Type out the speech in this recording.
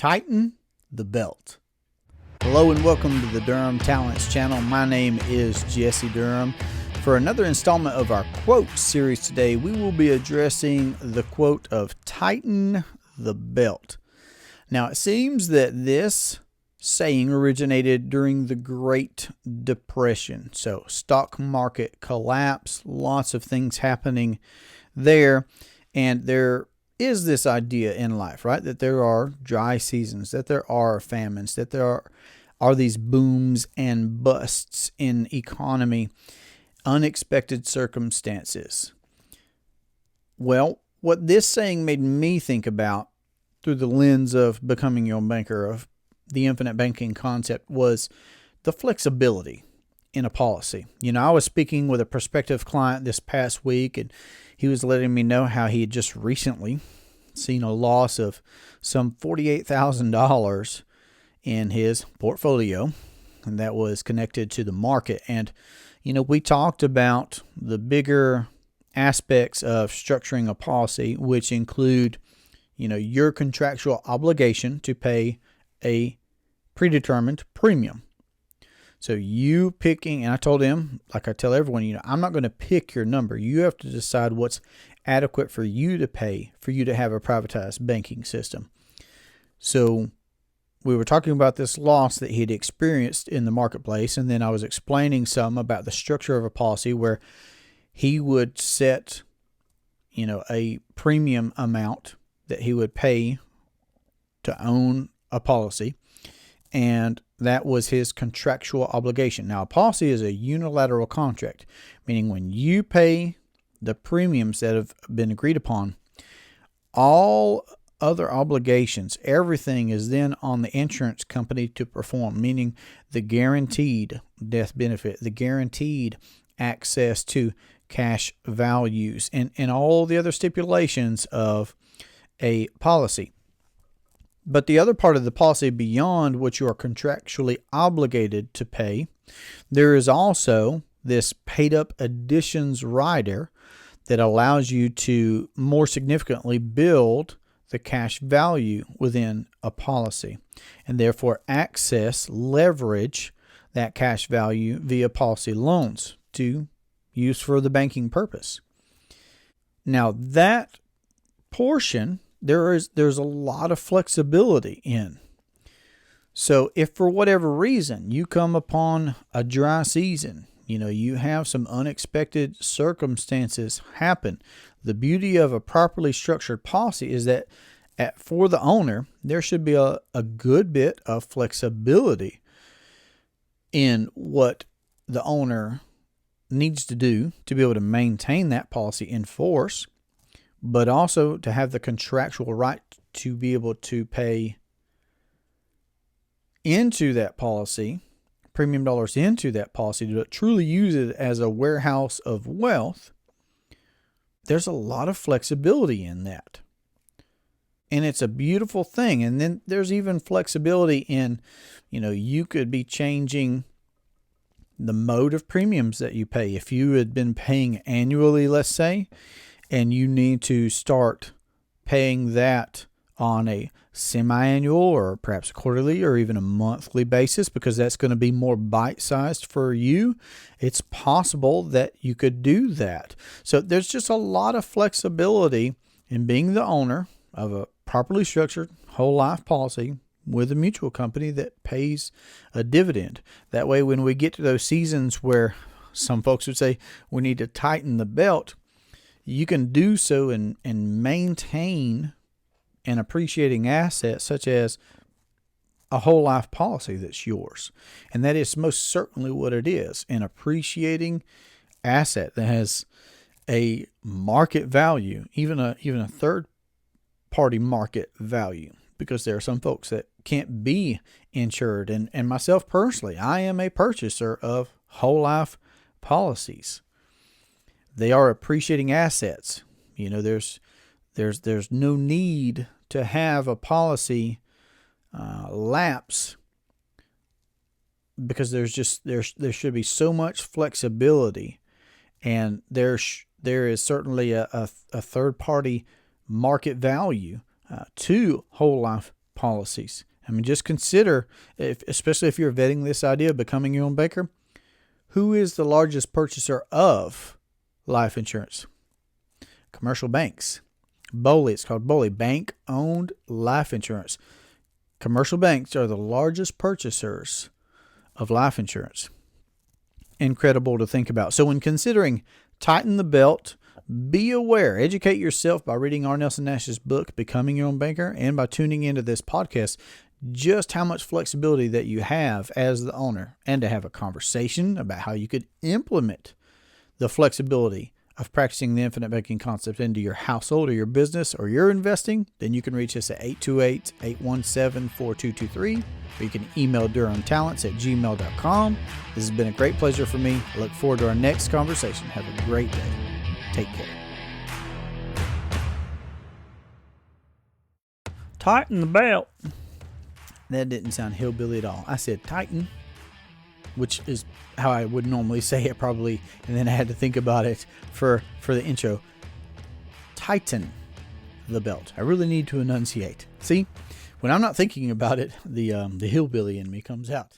Tighten the belt. Hello and welcome to the Durham Talents channel. My name is Jesse Durham. For another installment of our quote series today, we will be addressing the quote of tighten the belt. Now, it seems that this saying originated during the Great Depression. So, stock market collapse, lots of things happening there, and there is this idea in life, right, that there are dry seasons, that there are famines, that there are these booms and busts in economy, unexpected circumstances. Well, what this saying made me think about through the lens of becoming your own banker, of the infinite banking concept, was the flexibility in a policy. I was speaking with a prospective client this past week, and he was letting me know how he had just recently seen a loss of some $48,000 in his portfolio, and that was connected to the market. And, we talked about the bigger aspects of structuring a policy, which include, your contractual obligation to pay a predetermined premium. So you picking, and I told him, like I tell everyone, I'm not going to pick your number. You have to decide what's adequate for you to pay, for you to have a privatized banking system. So we were talking about this loss that he had experienced in the marketplace, and then I was explaining some about the structure of a policy where he would set, a premium amount that he would pay to own a policy, and that was his contractual obligation. Now, a policy is a unilateral contract, meaning when you pay the premiums that have been agreed upon, all other obligations, everything is then on the insurance company to perform, meaning the guaranteed death benefit, the guaranteed access to cash values, and all the other stipulations of a policy. But the other part of the policy, beyond what you are contractually obligated to pay, there is also this paid up additions rider that allows you to more significantly build the cash value within a policy, and therefore leverage that cash value via policy loans to use for the banking purpose. Now, that portion, there's a lot of flexibility in. So if for whatever reason you come upon a dry season, you have some unexpected circumstances happen, the beauty of a properly structured policy is that for the owner, there should be a good bit of flexibility in what the owner needs to do to be able to maintain that policy in force, but also to have the contractual right to be able to pay into that policy, premium dollars into that policy, to truly use it as a warehouse of wealth. There's a lot of flexibility in that. And it's a beautiful thing. And then there's even flexibility in, you could be changing the mode of premiums that you pay. If you had been paying annually, let's say, and you need to start paying that on a semi-annual or perhaps quarterly or even a monthly basis, because that's going to be more bite-sized for you, it's possible that you could do that. So there's just a lot of flexibility in being the owner of a properly structured whole life policy with a mutual company that pays a dividend. That way, when we get to those seasons where some folks would say we need to tighten the belt, you can do so and maintain an appreciating asset such as a whole life policy that's yours. And that is most certainly what it is, an appreciating asset that has a market value, even a third party market value, because there are some folks that can't be insured. And myself personally, I am a purchaser of whole life policies. They are appreciating assets. There's no need to have a policy lapse, because there should be so much flexibility, and there is certainly a third party market value to whole life policies. I mean, just consider, especially if you're vetting this idea of becoming your own banker, who is the largest purchaser of life insurance? Commercial banks. BOLI, it's called BOLI, bank-owned life insurance. Commercial banks are the largest purchasers of life insurance. Incredible to think about. So when considering tighten the belt, be aware, educate yourself by reading R. Nelson Nash's book, Becoming Your Own Banker, and by tuning into this podcast, just how much flexibility that you have as the owner, and to have a conversation about how you could implement the flexibility of practicing the infinite banking concept into your household or your business or your investing. Then you can reach us at 828-817-4223, or you can email durhamtalents@gmail.com. This has been a great pleasure for me. I look forward to our next conversation. Have a great day. Take care. Tighten the belt. That didn't sound hillbilly at all. I said tighten, which is how I would normally say it probably, and then I had to think about it for the intro. Tighten the belt. I really need to enunciate. See, when I'm not thinking about it, the hillbilly in me comes out.